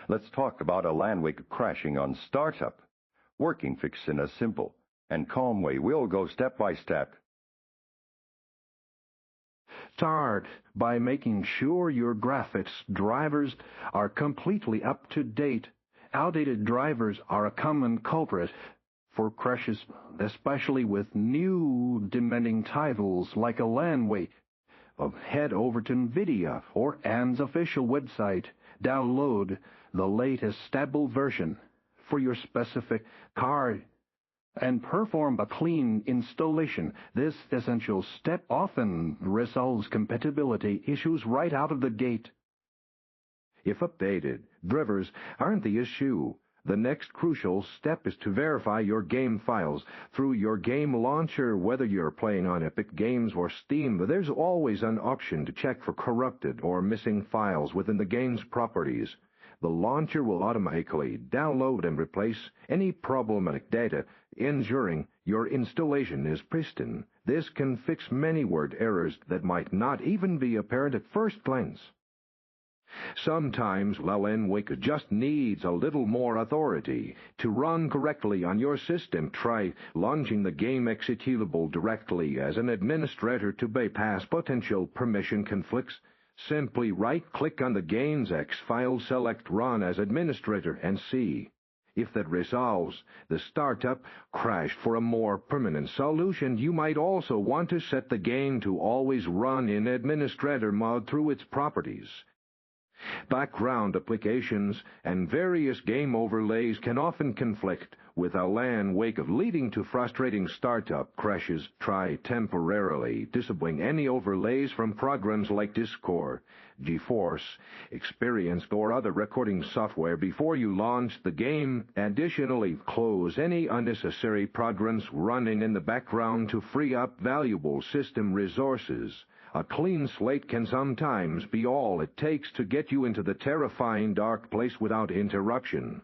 Let's talk about Alan Wake crashing on startup. Working fix in a simple and calm way. We'll go step by step. Start by making sure your graphics drivers are completely up to date. Outdated drivers are a common culprit for crashes, especially with new demanding titles like Alan Wake. Head over to NVIDIA or AN's official website. Download the latest stable version for your specific card and perform a clean installation. This essential step often resolves compatibility issues right out of the gate. If updated drivers aren't the issue, the next crucial step is to verify your game files through your game launcher. Whether you're playing on Epic Games or Steam, there's always an option to check for corrupted or missing files within the game's properties. The launcher will automatically download and replace any problematic data, ensuring your installation is pristine. This can fix many word errors that might not even be apparent at first glance. Sometimes Alan Wake just needs a little more authority. To run correctly on your system, try launching the game executable directly as an administrator to bypass potential permission conflicts. Simply right-click on the game's X file, select Run as administrator, and see. If that resolves the startup crash. For a more permanent solution, you might also want to set the game to always run in administrator mode through its properties. Background applications and various game overlays can often conflict with Alan Wake, leading to frustrating startup crashes. Try temporarily disabling any overlays from programs like Discord, GeForce Experience, or other recording software before you launch the game. Additionally, close any unnecessary programs running in the background to free up valuable system resources. A clean slate can sometimes be all it takes to get you into the terrifying dark place without interruption.